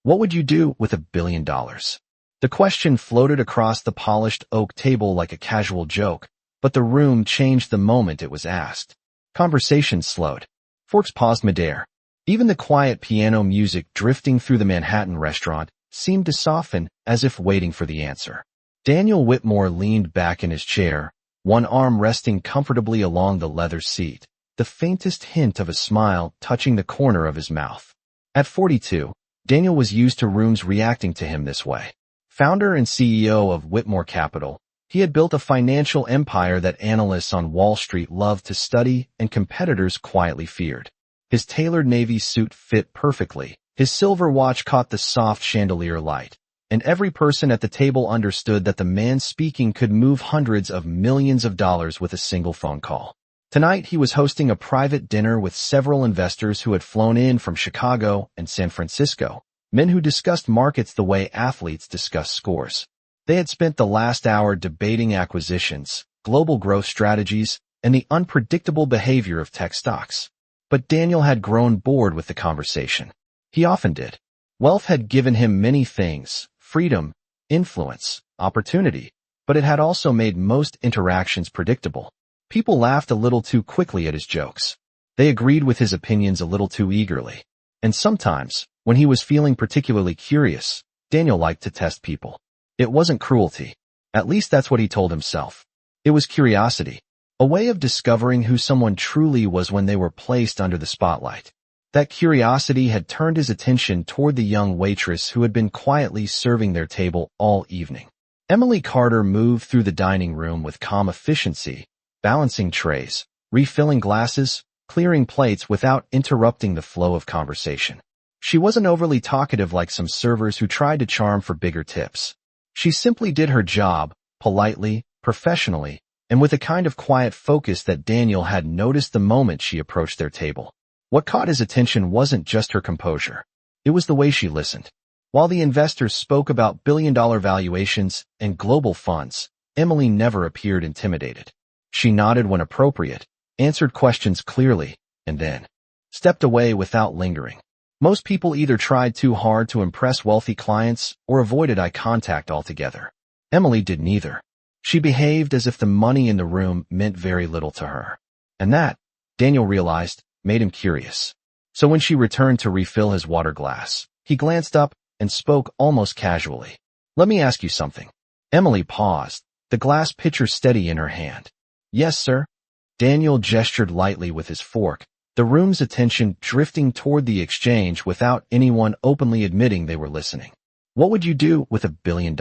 What would you do with $1 billion? The question floated across the polished oak table like a casual joke, but the room changed the moment it was asked. Conversation slowed. Forks paused midair. Even the quiet piano music drifting through the Manhattan restaurant seemed to soften, as if waiting for the answer. Daniel Whitmore leaned back in his chair, one arm resting comfortably along the leather seat, the faintest hint of a smile touching the corner of his mouth. At 42, Daniel was used to rooms reacting to him this way. Founder and CEO of Whitmore Capital, he had built a financial empire that analysts on Wall Street loved to study and competitors quietly feared. His tailored navy suit fit perfectly, his silver watch caught the soft chandelier light, and every person at the table understood that the man speaking could move hundreds of millions of dollars with a single phone call. Tonight he was hosting a private dinner with several investors who had flown in from Chicago and San Francisco, men who discussed markets the way athletes discuss scores. They had spent the last hour debating acquisitions, global growth strategies, and the unpredictable behavior of tech stocks. But Daniel had grown bored with the conversation. He often did. Wealth had given him many things: freedom, influence, opportunity, but it had also made most interactions predictable. People laughed a little too quickly at his jokes. They agreed with his opinions a little too eagerly. And sometimes, when he was feeling particularly curious, Daniel liked to test people. It wasn't cruelty. At least that's what he told himself. It was curiosity, a way of discovering who someone truly was when they were placed under the spotlight. That curiosity had turned his attention toward the young waitress who had been quietly serving their table all evening. Emily Carter moved through the dining room with calm efficiency, balancing trays, refilling glasses, clearing plates without interrupting the flow of conversation. She wasn't overly talkative like some servers who tried to charm for bigger tips. She simply did her job, politely, professionally, and with a kind of quiet focus that Daniel had noticed the moment she approached their table. What caught his attention wasn't just her composure. It was the way she listened. While the investors spoke about billion-dollar valuations and global funds, Emily never appeared intimidated. She nodded when appropriate, answered questions clearly, and then stepped away without lingering. Most people either tried too hard to impress wealthy clients or avoided eye contact altogether. Emily did neither. She behaved as if the money in the room meant very little to her. And that, Daniel realized, made him curious. So when she returned to refill his water glass, he glanced up and spoke almost casually. "Let me ask you something." Emily paused, the glass pitcher steady in her hand. "Yes, sir." Daniel gestured lightly with his fork, the room's attention drifting toward the exchange without anyone openly admitting they were listening. "What would you do with $1 billion?"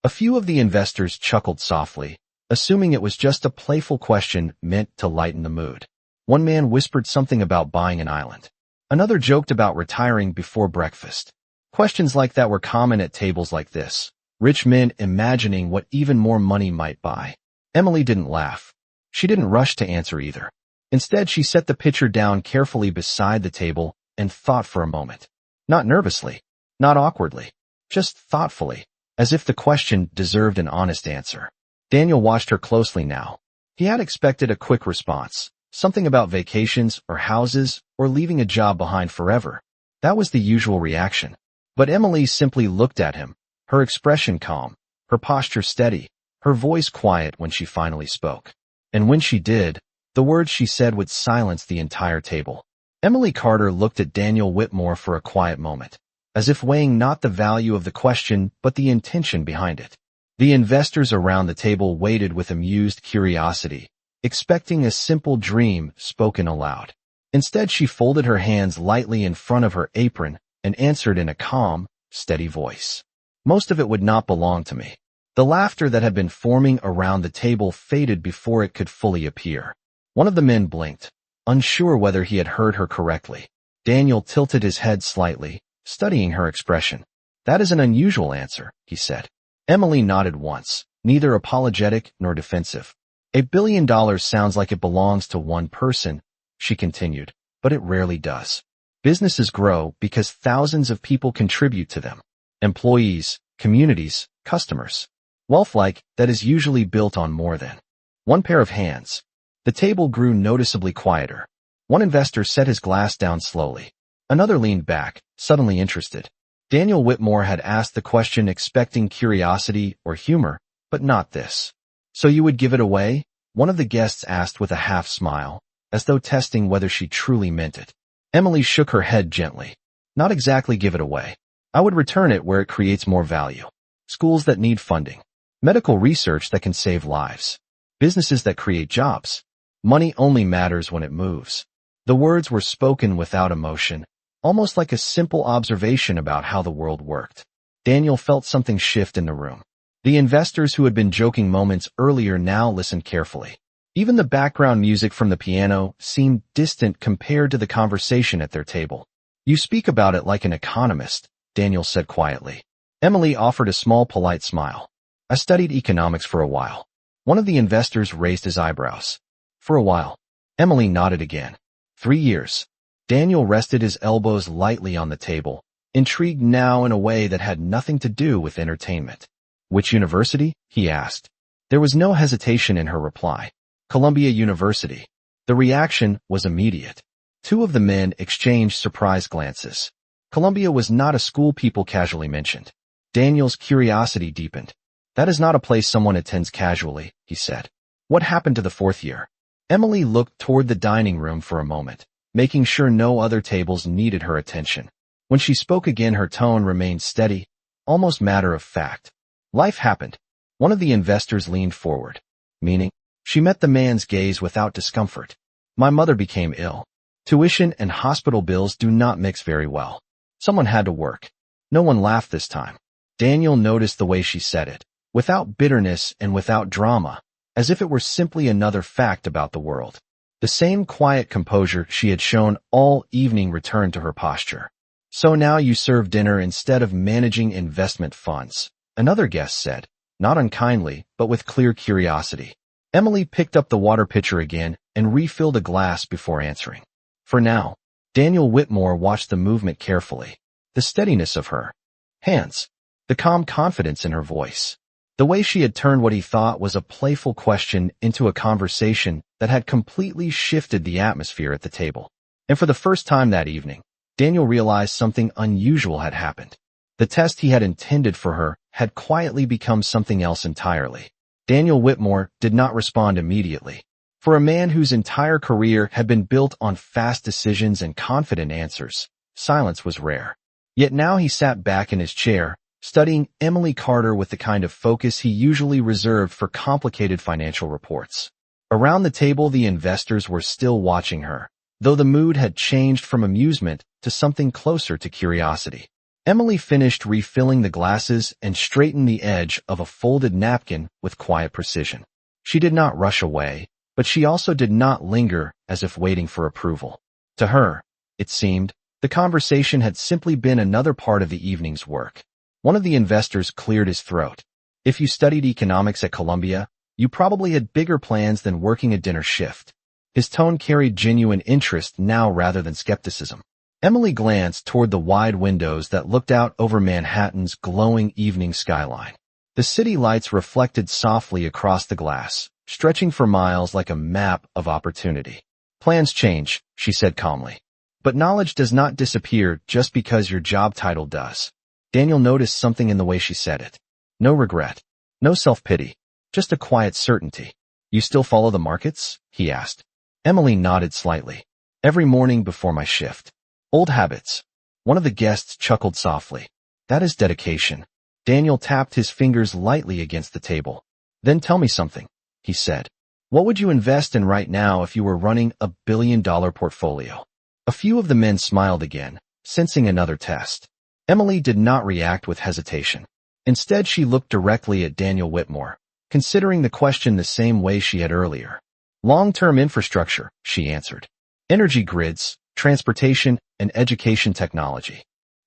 A few of the investors chuckled softly, assuming it was just a playful question meant to lighten the mood. One man whispered something about buying an island. Another joked about retiring before breakfast. Questions like that were common at tables like this, rich men imagining what even more money might buy. Emily didn't laugh. She didn't rush to answer either. Instead, she set the pitcher down carefully beside the table and thought for a moment. Not nervously, not awkwardly, just thoughtfully, as if the question deserved an honest answer. Daniel watched her closely now. He had expected a quick response, something about vacations or houses or leaving a job behind forever. That was the usual reaction. But Emily simply looked at him, her expression calm, her posture steady, her voice quiet when she finally spoke. And when she did, the words she said would silence the entire table. Emily Carter looked at Daniel Whitmore for a quiet moment, as if weighing not the value of the question but the intention behind it. The investors around the table waited with amused curiosity, expecting a simple dream spoken aloud. Instead, she folded her hands lightly in front of her apron and answered in a calm, steady voice. "Most of it would not belong to me." The laughter that had been forming around the table faded before it could fully appear. One of the men blinked, unsure whether he had heard her correctly. Daniel tilted his head slightly, studying her expression. "That is an unusual answer," he said. Emily nodded once, neither apologetic nor defensive. $1 billion sounds like it belongs to one person," she continued, "but it rarely does. Businesses grow because thousands of people contribute to them. Employees, communities, customers. Wealth like that is usually built on more than one pair of hands." The table grew noticeably quieter. One investor set his glass down slowly. Another leaned back, suddenly interested. Daniel Whitmore had asked the question expecting curiosity or humor, but not this. So you would give it away? One of the guests asked with a half smile, as though testing whether she truly meant it. Emily shook her head gently. Not exactly give it away. I would return it where it creates more value. Schools that need funding. Medical research that can save lives. Businesses that create jobs. Money only matters when it moves. The words were spoken without emotion, almost like a simple observation about how the world worked. Daniel felt something shift in the room. The investors who had been joking moments earlier now listened carefully. Even the background music from the piano seemed distant compared to the conversation at their table. You speak about it like an economist, Daniel said quietly. Emily offered a small polite smile. I studied economics for a while. One of the investors raised his eyebrows. For a while. Emily nodded again. 3 years. Daniel rested his elbows lightly on the table, intrigued now in a way that had nothing to do with entertainment. Which university? He asked. There was no hesitation in her reply. Columbia University. The reaction was immediate. Two of the men exchanged surprised glances. Columbia was not a school people casually mentioned. Daniel's curiosity deepened. That is not a place someone attends casually, he said. What happened to the 4th year? Emily looked toward the dining room for a moment, making sure no other tables needed her attention. When she spoke again, her tone remained steady, almost matter of fact. Life happened. One of the investors leaned forward. Meaning? She met the man's gaze without discomfort. My mother became ill. Tuition and hospital bills do not mix very well. Someone had to work. No one laughed this time. Daniel noticed the way she said it, without bitterness and without drama, as if it were simply another fact about the world. The same quiet composure she had shown all evening returned to her posture. So now you serve dinner instead of managing investment funds, another guest said, not unkindly, but with clear curiosity. Emily picked up the water pitcher again and refilled a glass before answering. For now. Daniel Whitmore watched the movement carefully. The steadiness of her hands. The calm confidence in her voice. The way she had turned what he thought was a playful question into a conversation that had completely shifted the atmosphere at the table. And for the first time that evening, Daniel realized something unusual had happened. The test he had intended for her had quietly become something else entirely. Daniel Whitmore did not respond immediately. For a man whose entire career had been built on fast decisions and confident answers, silence was rare. Yet now he sat back in his chair, studying Emily Carter with the kind of focus he usually reserved for complicated financial reports. Around the table, the investors were still watching her, though the mood had changed from amusement to something closer to curiosity. Emily finished refilling the glasses and straightened the edge of a folded napkin with quiet precision. She did not rush away, but she also did not linger as if waiting for approval. To her, it seemed, the conversation had simply been another part of the evening's work. One of the investors cleared his throat. If you studied economics at Columbia, you probably had bigger plans than working a dinner shift. His tone carried genuine interest now rather than skepticism. Emily glanced toward the wide windows that looked out over Manhattan's glowing evening skyline. The city lights reflected softly across the glass, stretching for miles like a map of opportunity. Plans change, she said calmly. But knowledge does not disappear just because your job title does. Daniel noticed something in the way she said it. No regret. No self-pity. Just a quiet certainty. You still follow the markets? He asked. Emily nodded slightly. Every morning before my shift. Old habits. One of the guests chuckled softly. That is dedication. Daniel tapped his fingers lightly against the table. Then tell me something, he said. What would you invest in right now if you were running a billion-dollar portfolio? A few of the men smiled again, sensing another test. Emily did not react with hesitation. Instead, she looked directly at Daniel Whitmore, considering the question the same way she had earlier. Long-term infrastructure, she answered. Energy grids, transportation, and education technology.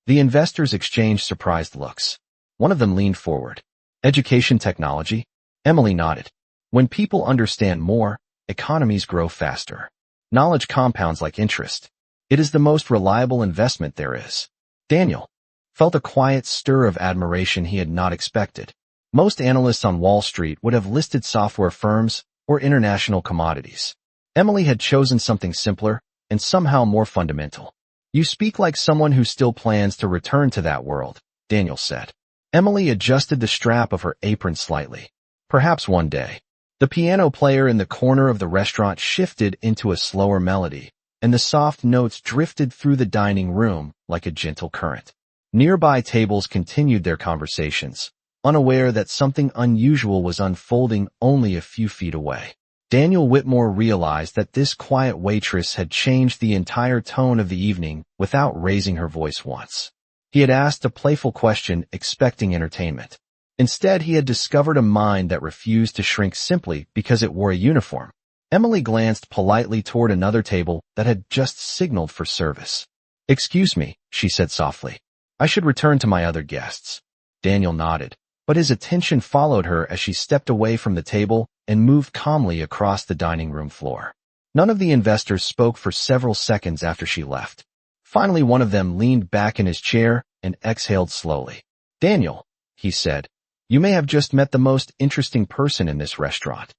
The investors exchanged surprised looks. One of them leaned forward. Education technology? Emily nodded. When people understand more, economies grow faster. Knowledge compounds like interest. It is the most reliable investment there is. Daniel felt a quiet stir of admiration he had not expected. Most analysts on Wall Street would have listed software firms or international commodities. Emily had chosen something simpler and somehow more fundamental. You speak like someone who still plans to return to that world, Daniel said. Emily adjusted the strap of her apron slightly. Perhaps one day. The piano player in the corner of the restaurant shifted into a slower melody, and the soft notes drifted through the dining room like a gentle current. Nearby tables continued their conversations, unaware that something unusual was unfolding only a few feet away. Daniel Whitmore realized that this quiet waitress had changed the entire tone of the evening without raising her voice once. He had asked a playful question expecting entertainment. Instead, he had discovered a mind that refused to shrink simply because it wore a uniform. Emily glanced politely toward another table that had just signaled for service. "Excuse me," she said softly. "I should return to my other guests." Daniel nodded, but his attention followed her as she stepped away from the table and moved calmly across the dining room floor. None of the investors spoke for several seconds after she left. Finally, one of them leaned back in his chair and exhaled slowly. "Daniel," he said, "you may have just met the most interesting person in this restaurant."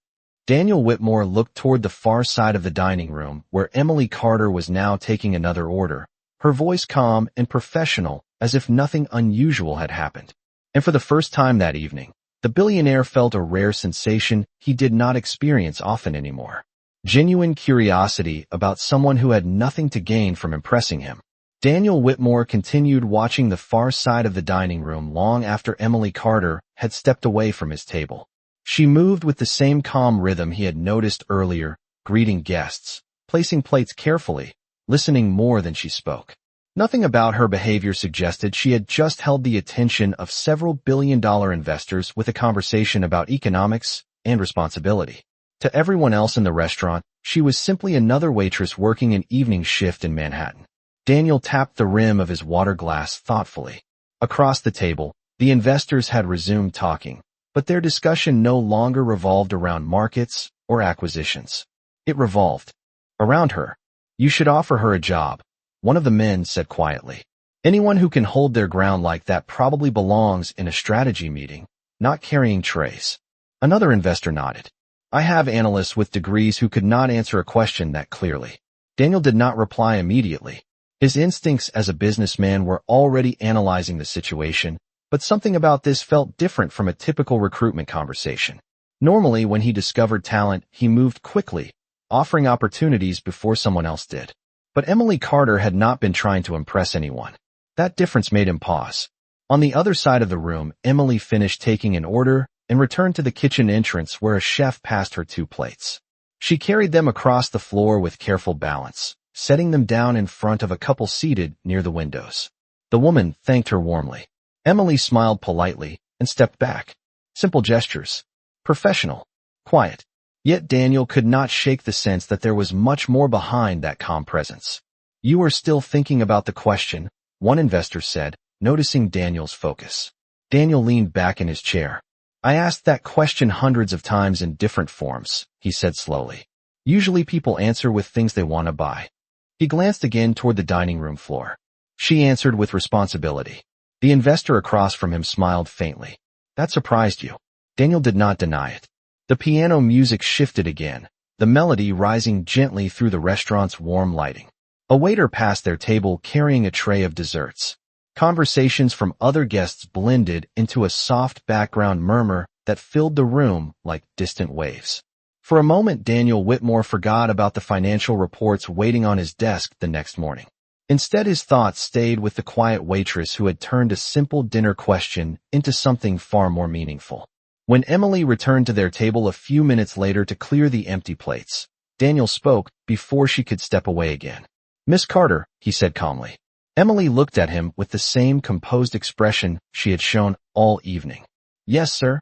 Daniel Whitmore looked toward the far side of the dining room where Emily Carter was now taking another order, her voice calm and professional as if nothing unusual had happened. And for the first time that evening, the billionaire felt a rare sensation he did not experience often anymore. Genuine curiosity about someone who had nothing to gain from impressing him. Daniel Whitmore continued watching the far side of the dining room long after Emily Carter had stepped away from his table. She moved with the same calm rhythm he had noticed earlier, greeting guests, placing plates carefully, listening more than she spoke. Nothing about her behavior suggested she had just held the attention of several billion-dollar investors with a conversation about economics and responsibility. To everyone else in the restaurant, she was simply another waitress working an evening shift in Manhattan. Daniel tapped the rim of his water glass thoughtfully. Across the table, the investors had resumed talking, but their discussion no longer revolved around markets or acquisitions. It revolved around her. "You should offer her a job," one of the men said quietly. "Anyone who can hold their ground like that probably belongs in a strategy meeting, not carrying trays." Another investor nodded. "I have analysts with degrees who could not answer a question that clearly." Daniel did not reply immediately. His instincts as a businessman were already analyzing the situation, but something about this felt different from a typical recruitment conversation. Normally, when he discovered talent, he moved quickly, offering opportunities before someone else did. But Emily Carter had not been trying to impress anyone. That difference made him pause. On the other side of the room, Emily finished taking an order and returned to the kitchen entrance where a chef passed her 2 plates. She carried them across the floor with careful balance, setting them down in front of a couple seated near the windows. The woman thanked her warmly. Emily smiled politely and stepped back. Simple gestures. Professional. Quiet. Yet Daniel could not shake the sense that there was much more behind that calm presence. "You are still thinking about the question," one investor said, noticing Daniel's focus. Daniel leaned back in his chair. "I asked that question hundreds of times in different forms," he said slowly. "Usually people answer with things they want to buy." He glanced again toward the dining room floor. She answered with responsibility. The investor across from him smiled faintly. "That surprised you." Daniel did not deny it. The piano music shifted again, the melody rising gently through the restaurant's warm lighting. A waiter passed their table carrying a tray of desserts. Conversations from other guests blended into a soft background murmur that filled the room like distant waves. For a moment, Daniel Whitmore forgot about the financial reports waiting on his desk the next morning. Instead, his thoughts stayed with the quiet waitress who had turned a simple dinner question into something far more meaningful. When Emily returned to their table a few minutes later to clear the empty plates, Daniel spoke before she could step away again. "Miss Carter," he said calmly. Emily looked at him with the same composed expression she had shown all evening. "Yes, sir."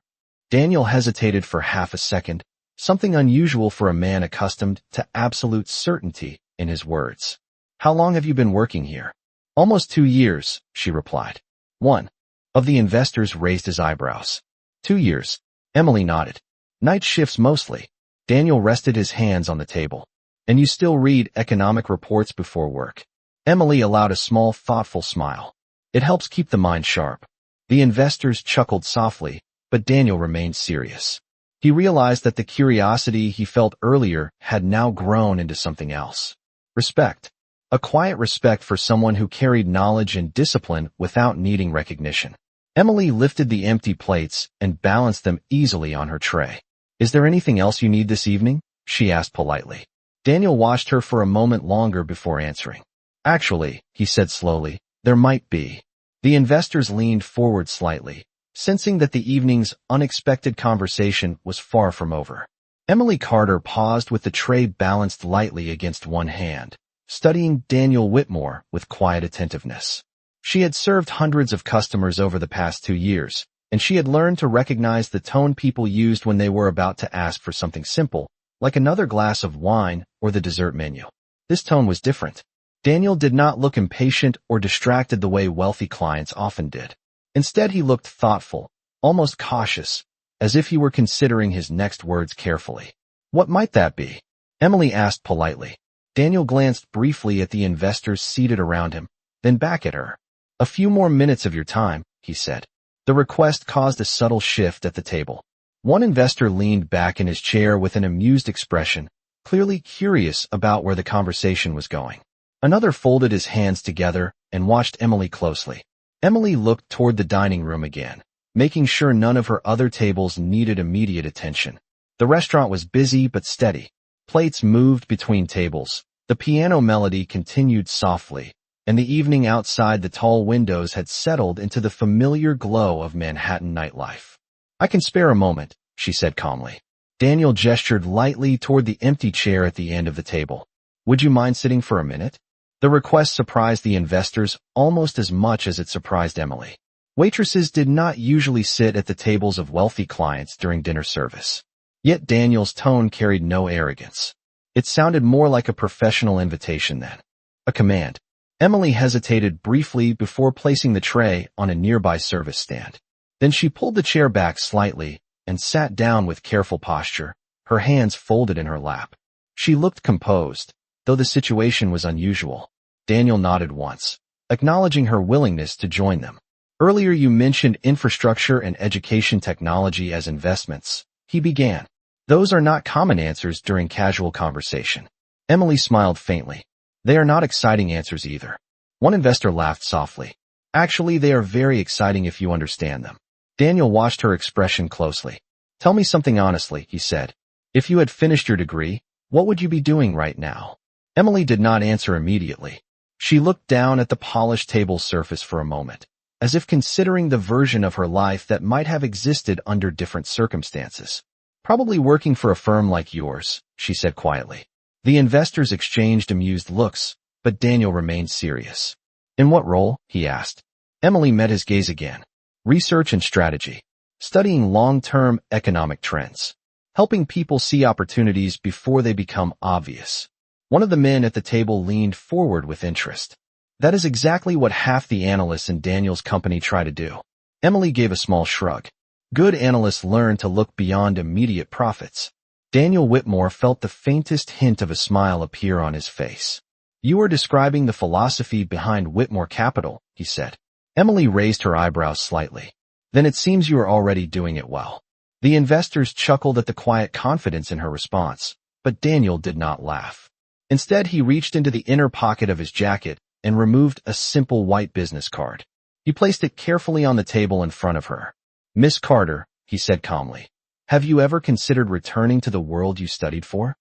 Daniel hesitated for half a second, something unusual for a man accustomed to absolute certainty in his words. "How long have you been working here?" "Almost 2 years," she replied. One of the investors raised his eyebrows. 2 years. Emily nodded. "Night shifts mostly." Daniel rested his hands on the table. "And you still read economic reports before work?" Emily allowed a small, thoughtful smile. "It helps keep the mind sharp." The investors chuckled softly, but Daniel remained serious. He realized that the curiosity he felt earlier had now grown into something else. Respect. a quiet respect for someone who carried knowledge and discipline without needing recognition. Emily lifted the empty plates and balanced them easily on her tray. "Is there anything else you need this evening?" she asked politely. Daniel watched her for a moment longer before answering. "Actually," he said slowly, "there might be." The investors leaned forward slightly, sensing that the evening's unexpected conversation was far from over. Emily Carter paused with the tray balanced lightly against one hand, studying Daniel Whitmore with quiet attentiveness. She had served hundreds of customers over the past 2 years, and she had learned to recognize the tone people used when they were about to ask for something simple, like another glass of wine or the dessert menu. This tone was different. Daniel did not look impatient or distracted the way wealthy clients often did. Instead, he looked thoughtful, almost cautious, as if he were considering his next words carefully. "What might that be?" Emily asked politely. Daniel glanced briefly at the investors seated around him, then back at her. "A few more minutes of your time," he said. The request caused a subtle shift at the table. One investor leaned back in his chair with an amused expression, clearly curious about where the conversation was going. Another folded his hands together and watched Emily closely. Emily looked toward the dining room again, making sure none of her other tables needed immediate attention. The restaurant was busy but steady. Plates moved between tables. The piano melody continued softly, and the evening outside the tall windows had settled into the familiar glow of Manhattan nightlife. "I can spare a moment," she said calmly. Daniel gestured lightly toward the empty chair at the end of the table. "Would you mind sitting for a minute?" The request surprised the investors almost as much as it surprised Emily. Waitresses did not usually sit at the tables of wealthy clients during dinner service. Yet Daniel's tone carried no arrogance. It sounded more like a professional invitation than a command. Emily hesitated briefly before placing the tray on a nearby service stand. Then she pulled the chair back slightly and sat down with careful posture, her hands folded in her lap. She looked composed, though the situation was unusual. Daniel nodded once, acknowledging her willingness to join them. "Earlier you mentioned infrastructure and education technology as investments," he began. "Those are not common answers during casual conversation." Emily smiled faintly. "They are not exciting answers either." One investor laughed softly. "Actually, they are very exciting if you understand them." Daniel watched her expression closely. "Tell me something honestly," he said. "If you had finished your degree, what would you be doing right now?" Emily did not answer immediately. She looked down at the polished table surface for a moment, as if considering the version of her life that might have existed under different circumstances. "Probably working for a firm like yours," she said quietly. The investors exchanged amused looks, but Daniel remained serious. "In what role?" he asked. Emily met his gaze again. "Research and strategy. Studying long-term economic trends. Helping people see opportunities before they become obvious." One of the men at the table leaned forward with interest. "That is exactly what half the analysts in Daniel's company try to do." Emily gave a small shrug. "Good analysts learn to look beyond immediate profits." Daniel Whitmore felt the faintest hint of a smile appear on his face. "You are describing the philosophy behind Whitmore Capital," he said. Emily raised her eyebrows slightly. "Then it seems you are already doing it well." The investors chuckled at the quiet confidence in her response, but Daniel did not laugh. Instead, he reached into the inner pocket of his jacket and removed a simple white business card. He placed it carefully on the table in front of her. "Miss Carter," he said calmly, "have you ever considered returning to the world you studied for?"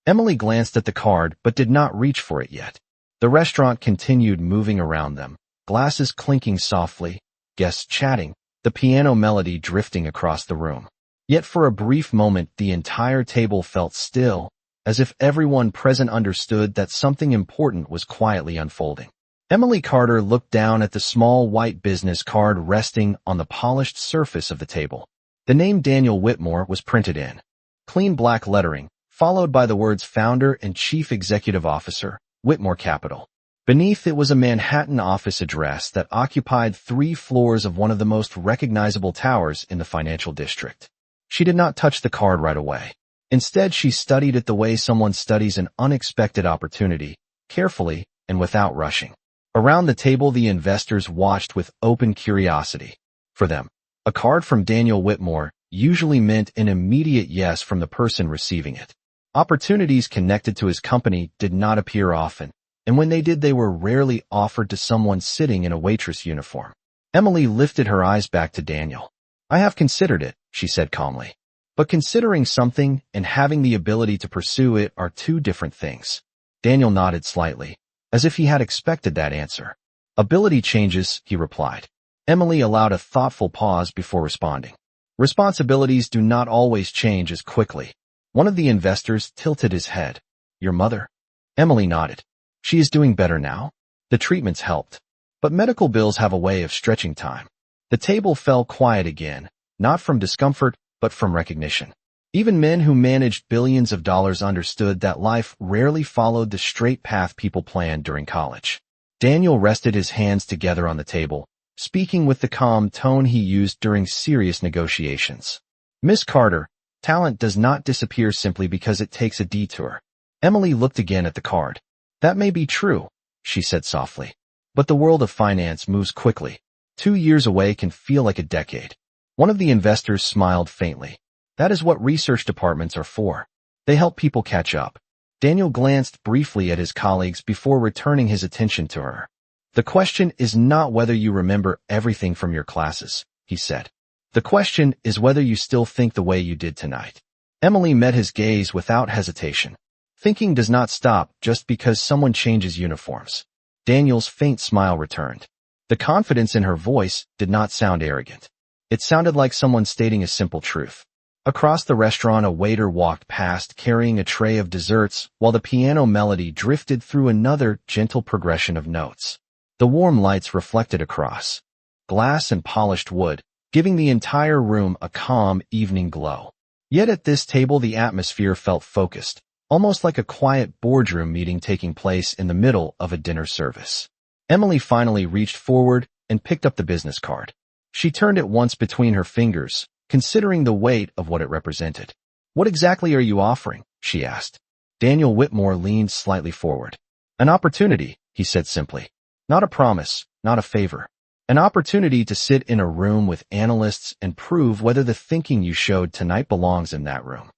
Emily glanced at the card but did not reach for it yet. The restaurant continued moving around them, glasses clinking softly, guests chatting, the piano melody drifting across the room. Yet for a brief moment the entire table felt still, as if everyone present understood that something important was quietly unfolding. Emily Carter looked down at the small white business card resting on the polished surface of the table. The name Daniel Whitmore was printed in clean black lettering, followed by the words Founder and Chief Executive Officer, Whitmore Capital. Beneath it was a Manhattan office address that occupied 3 floors of one of the most recognizable towers in the financial district. She did not touch the card right away. Instead, she studied it the way someone studies an unexpected opportunity, carefully and without rushing. Around the table, the investors watched with open curiosity. For them, a card from Daniel Whitmore usually meant an immediate yes from the person receiving it. Opportunities connected to his company did not appear often, and when they did, they were rarely offered to someone sitting in a waitress uniform. Emily lifted her eyes back to Daniel. I have considered it, she said calmly. But considering something and having the ability to pursue it are two different things. Daniel nodded slightly, as if he had expected that answer. Ability changes, he replied. Emily allowed a thoughtful pause before responding. Responsibilities do not always change as quickly. One of the investors tilted his head. Your mother? Emily nodded. She is doing better now. The treatments helped. But medical bills have a way of stretching time. The table fell quiet again, not from discomfort, but from recognition. Even men who managed billions of dollars understood that life rarely followed the straight path people planned during college. Daniel rested his hands together on the table, speaking with the calm tone he used during serious negotiations. Miss Carter, talent does not disappear simply because it takes a detour. Emily looked again at the card. That may be true, she said softly. But the world of finance moves quickly. 2 years away can feel like a decade. One of the investors smiled faintly. That is what research departments are for. They help people catch up. Daniel glanced briefly at his colleagues before returning his attention to her. The question is not whether you remember everything from your classes, he said. The question is whether you still think the way you did tonight. Emily met his gaze without hesitation. Thinking does not stop just because someone changes uniforms. Daniel's faint smile returned. The confidence in her voice did not sound arrogant. It sounded like someone stating a simple truth. Across the restaurant, a waiter walked past carrying a tray of desserts while the piano melody drifted through another gentle progression of notes. The warm lights reflected across glass and polished wood, giving the entire room a calm evening glow. Yet at this table the atmosphere felt focused, almost like a quiet boardroom meeting taking place in the middle of a dinner service. Emily finally reached forward and picked up the business card. She turned it once between her fingers, considering the weight of what it represented. What exactly are you offering? She asked. Daniel Whitmore leaned slightly forward. An opportunity, he said simply. Not a promise, not a favor. An opportunity to sit in a room with analysts and prove whether the thinking you showed tonight belongs in that room.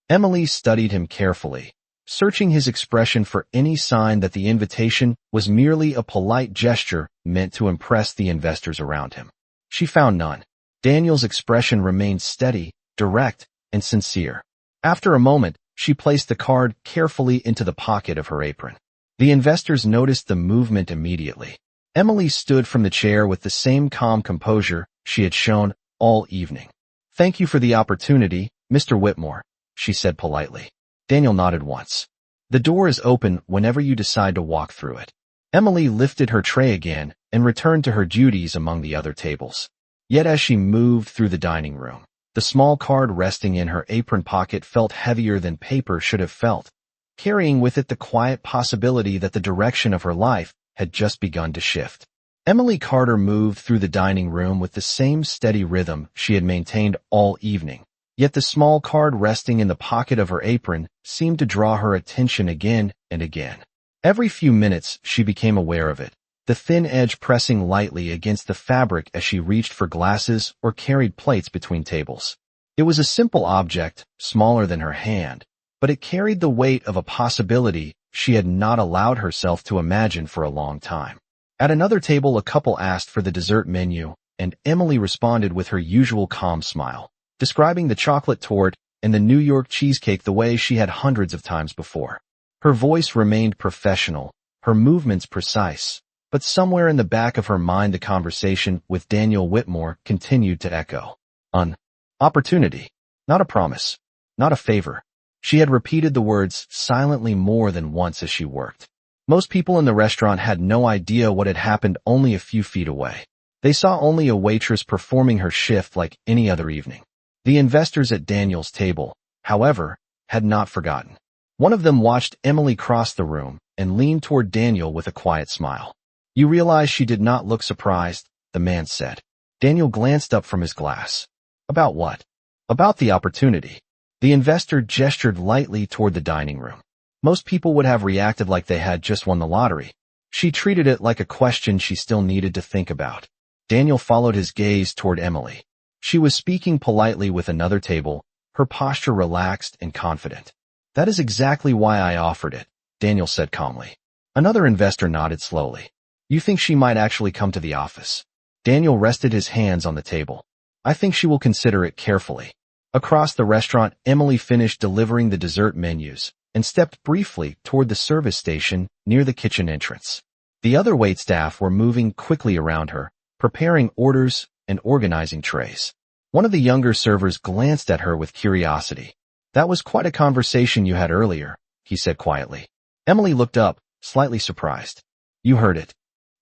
Emily studied him carefully, searching his expression for any sign that the invitation was merely a polite gesture meant to impress the investors around him. She found none. Daniel's expression remained steady, direct, and sincere. After a moment, she placed the card carefully into the pocket of her apron. The investors noticed the movement immediately. Emily stood from the chair with the same calm composure she had shown all evening. Thank you for the opportunity, Mr. Whitmore, she said politely. Daniel nodded once. The door is open whenever you decide to walk through it. Emily lifted her tray again and returned to her duties among the other tables. Yet as she moved through the dining room, the small card resting in her apron pocket felt heavier than paper should have felt, carrying with it the quiet possibility that the direction of her life had just begun to shift. Emily Carter moved through the dining room with the same steady rhythm she had maintained all evening, yet the small card resting in the pocket of her apron seemed to draw her attention again and again. Every few minutes she became aware of it, the thin edge pressing lightly against the fabric as she reached for glasses or carried plates between tables. It was a simple object, smaller than her hand, but it carried the weight of a possibility she had not allowed herself to imagine for a long time. At another table, a couple asked for the dessert menu, and Emily responded with her usual calm smile, describing the chocolate torte and the New York cheesecake the way she had hundreds of times before. Her voice remained professional, her movements precise, but somewhere in the back of her mind the conversation with Daniel Whitmore continued to echo. An opportunity, not a promise, not a favor. She had repeated the words silently more than once as she worked. Most people in the restaurant had no idea what had happened only a few feet away. They saw only a waitress performing her shift like any other evening. The investors at Daniel's table, however, had not forgotten. One of them watched Emily cross the room and leaned toward Daniel with a quiet smile. You realize she did not look surprised, the man said. Daniel glanced up from his glass. About what? About the opportunity. The investor gestured lightly toward the dining room. Most people would have reacted like they had just won the lottery. She treated it like a question she still needed to think about. Daniel followed his gaze toward Emily. She was speaking politely with another table, her posture relaxed and confident. That is exactly why I offered it, Daniel said calmly. Another investor nodded slowly. You think she might actually come to the office? Daniel rested his hands on the table. I think she will consider it carefully. Across the restaurant, Emily finished delivering the dessert menus and stepped briefly toward the service station near the kitchen entrance. The other waitstaff were moving quickly around her, preparing orders and organizing trays. One of the younger servers glanced at her with curiosity. That was quite a conversation you had earlier, he said quietly. Emily looked up, slightly surprised. You heard it.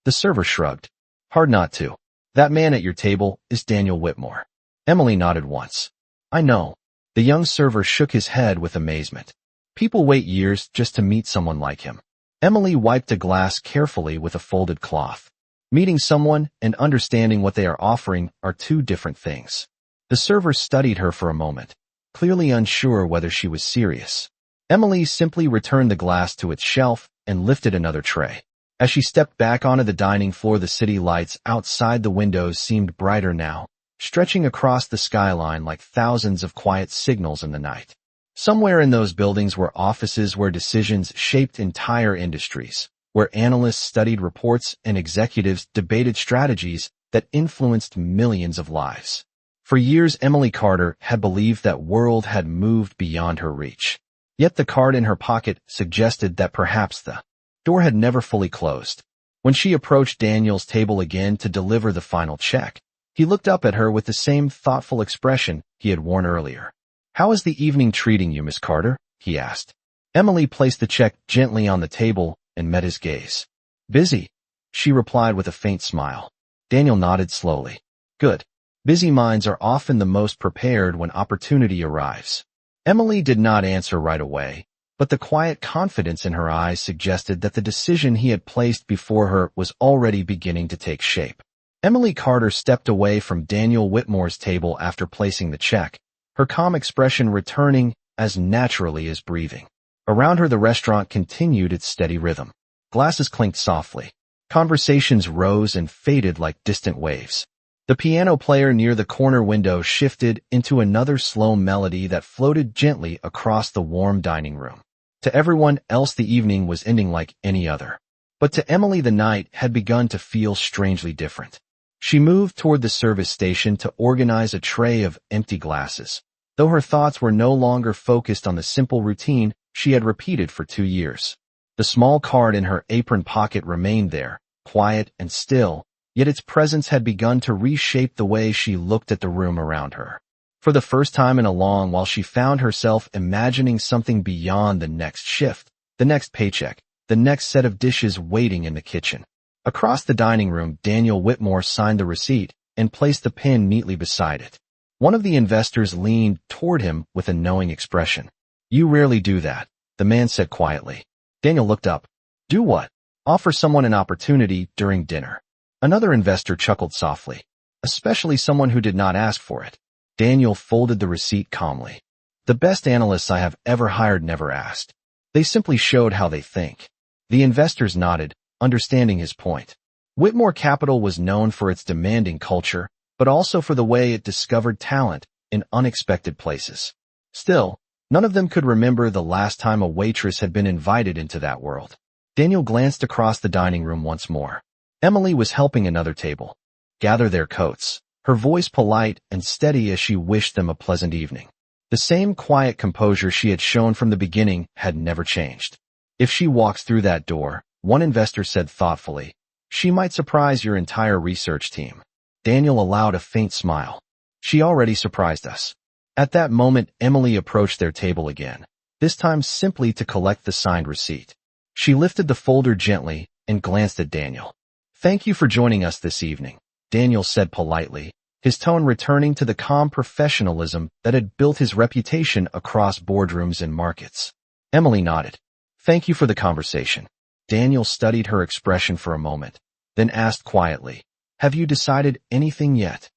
The server shrugged. Hard not to. That man at your table is Daniel Whitmore. Emily nodded once. I know. The young server shook his head with amazement. People wait years just to meet someone like him. Emily wiped a glass carefully with a folded cloth. Meeting someone and understanding what they are offering are two different things. The server studied her for a moment, clearly unsure whether she was serious. Emily simply returned the glass to its shelf and lifted another tray. As she stepped back onto the dining floor, the city lights outside the windows seemed brighter now, stretching across the skyline like thousands of quiet signals in the night. Somewhere in those buildings were offices where decisions shaped entire industries, where analysts studied reports and executives debated strategies that influenced millions of lives. For years, Emily Carter had believed that world had moved beyond her reach. Yet the card in her pocket suggested that perhaps the door had never fully closed. When she approached Daniel's table again to deliver the final check, he looked up at her with the same thoughtful expression he had worn earlier. How is the evening treating you, Miss Carter? He asked. Emily placed the check gently on the table and met his gaze. Busy, she replied with a faint smile. Daniel nodded slowly. Good. Busy minds are often the most prepared when opportunity arrives. Emily did not answer right away, but the quiet confidence in her eyes suggested that the decision he had placed before her was already beginning to take shape. Emily Carter stepped away from Daniel Whitmore's table after placing the check, her calm expression returning as naturally as breathing. Around her, the restaurant continued its steady rhythm. Glasses clinked softly. Conversations rose and faded like distant waves. The piano player near the corner window shifted into another slow melody that floated gently across the warm dining room. To everyone else, the evening was ending like any other. But to Emily, the night had begun to feel strangely different. She moved toward the service station to organize a tray of empty glasses, though her thoughts were no longer focused on the simple routine she had repeated for 2 years. The small card in her apron pocket remained there, quiet and still, yet its presence had begun to reshape the way she looked at the room around her. For the first time in a long while, she found herself imagining something beyond the next shift, the next paycheck, the next set of dishes waiting in the kitchen. Across the dining room, Daniel Whitmore signed the receipt and placed the pen neatly beside it. One of the investors leaned toward him with a knowing expression. You rarely do that, the man said quietly. Daniel looked up. Do what? Offer someone an opportunity during dinner. Another investor chuckled softly. Especially someone who did not ask for it. Daniel folded the receipt calmly. The best analysts I have ever hired never asked. They simply showed how they think. The investors nodded, understanding his point. Whitmore Capital was known for its demanding culture, but also for the way it discovered talent in unexpected places. Still, none of them could remember the last time a waitress had been invited into that world. Daniel glanced across the dining room once more. Emily was helping another table gather their coats, her voice polite and steady as she wished them a pleasant evening. The same quiet composure she had shown from the beginning had never changed. If she walks through that door, one investor said thoughtfully, she might surprise your entire research team. Daniel allowed a faint smile. She already surprised us. At that moment, Emily approached their table again, this time simply to collect the signed receipt. She lifted the folder gently and glanced at Daniel. Thank you for joining us this evening, Daniel said politely, his tone returning to the calm professionalism that had built his reputation across boardrooms and markets. Emily nodded. Thank you for the conversation. Daniel studied her expression for a moment, then asked quietly, have you decided anything yet?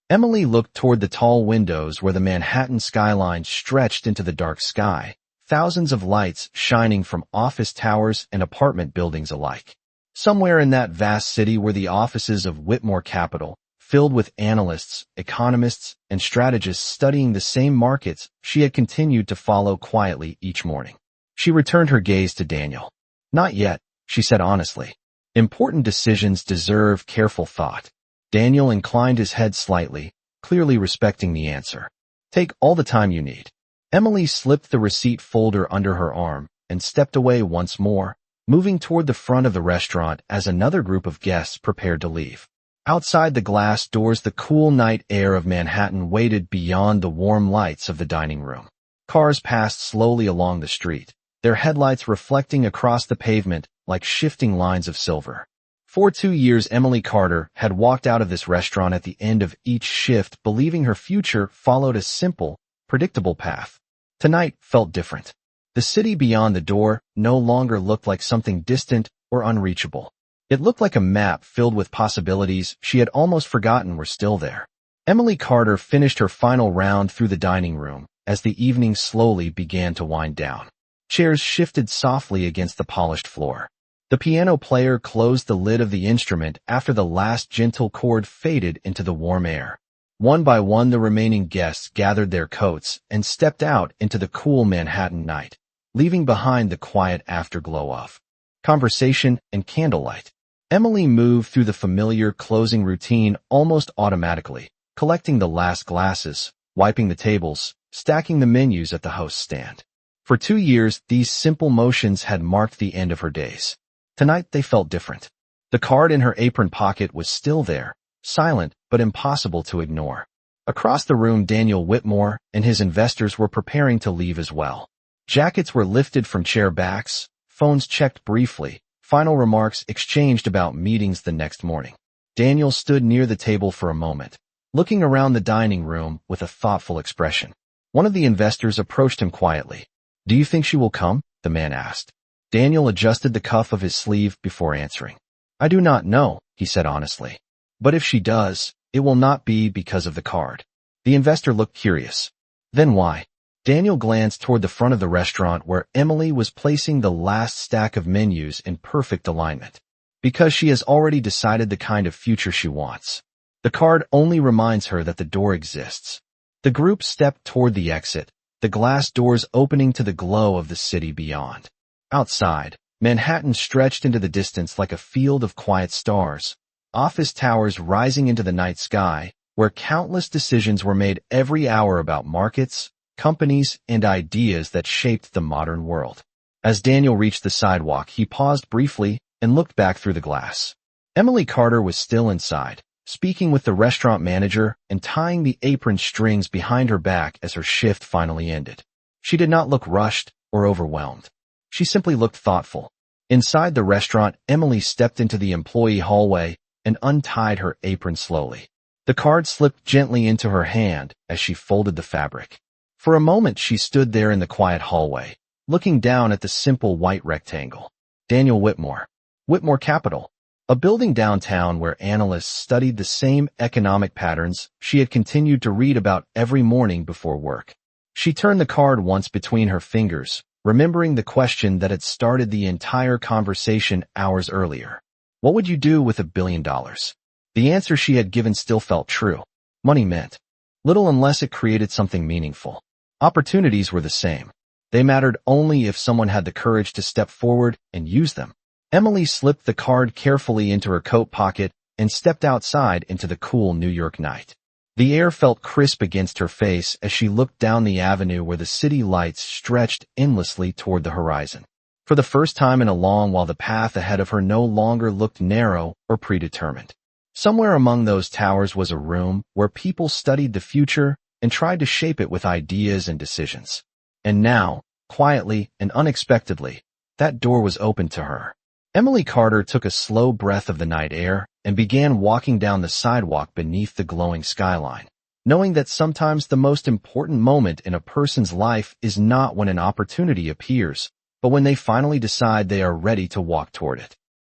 Emily looked toward the tall windows where the Manhattan skyline stretched into the dark sky, thousands of lights shining from office towers and apartment buildings alike. Somewhere in that vast city were the offices of Whitmore Capital, filled with analysts, economists, and strategists studying the same markets she had continued to follow quietly each morning. She returned her gaze to Daniel. Not yet, she said honestly. Important decisions deserve careful thought. Daniel inclined his head slightly, clearly respecting the answer. Take all the time you need. Emily slipped the receipt folder under her arm and stepped away once more, moving toward the front of the restaurant as another group of guests prepared to leave. Outside the glass doors, the cool night air of Manhattan waited beyond the warm lights of the dining room. Cars passed slowly along the street, their headlights reflecting across the pavement like shifting lines of silver. For 2 years, Emily Carter had walked out of this restaurant at the end of each shift, believing her future followed a simple, predictable path. Tonight felt different. The city beyond the door no longer looked like something distant or unreachable. It looked like a map filled with possibilities she had almost forgotten were still there. Emily Carter finished her final round through the dining room as the evening slowly began to wind down. Chairs shifted softly against the polished floor. The piano player closed the lid of the instrument after the last gentle chord faded into the warm air. One by one, the remaining guests gathered their coats and stepped out into the cool Manhattan night, leaving behind the quiet afterglow of conversation and candlelight. Emily moved through the familiar closing routine almost automatically, collecting the last glasses, wiping the tables, stacking the menus at the host's stand. For 2 years, these simple motions had marked the end of her days. Tonight they felt different. The card in her apron pocket was still there, silent but impossible to ignore. Across the room, Daniel Whitmore and his investors were preparing to leave as well. Jackets were lifted from chair backs, phones checked briefly, final remarks exchanged about meetings the next morning. Daniel stood near the table for a moment, looking around the dining room with a thoughtful expression. One of the investors approached him quietly. "Do you think she will come?" the man asked. Daniel adjusted the cuff of his sleeve before answering. "I do not know," he said honestly. "But if she does, it will not be because of the card." The investor looked curious. "Then why?" Daniel glanced toward the front of the restaurant where Emily was placing the last stack of menus in perfect alignment. "Because she has already decided the kind of future she wants. The card only reminds her that the door exists." The group stepped toward the exit, the glass doors opening to the glow of the city beyond. Outside, Manhattan stretched into the distance like a field of quiet stars, office towers rising into the night sky, where countless decisions were made every hour about markets, companies, and ideas that shaped the modern world. As Daniel reached the sidewalk, he paused briefly and looked back through the glass. Emily Carter was still inside, speaking with the restaurant manager and tying the apron strings behind her back as her shift finally ended. She did not look rushed or overwhelmed. She simply looked thoughtful. Inside the restaurant, Emily stepped into the employee hallway and untied her apron slowly. The card slipped gently into her hand as she folded the fabric. For a moment, she stood there in the quiet hallway, looking down at the simple white rectangle. Daniel Whitmore. Whitmore Capital. A building downtown where analysts studied the same economic patterns she had continued to read about every morning before work. She turned the card once between her fingers, remembering the question that had started the entire conversation hours earlier. What would you do with $1 billion? The answer she had given still felt true. Money meant little unless it created something meaningful. Opportunities were the same. They mattered only if someone had the courage to step forward and use them. Emily slipped the card carefully into her coat pocket and stepped outside into the cool New York night. The air felt crisp against her face as she looked down the avenue where the city lights stretched endlessly toward the horizon. For the first time in a long while, the path ahead of her no longer looked narrow or predetermined. Somewhere among those towers was a room where people studied the future and tried to shape it with ideas and decisions. And now, quietly and unexpectedly, that door was opened to her. Emily Carter took a slow breath of the night air and began walking down the sidewalk beneath the glowing skyline, knowing that sometimes the most important moment in a person's life is not when an opportunity appears, but when they finally decide they are ready to walk toward it.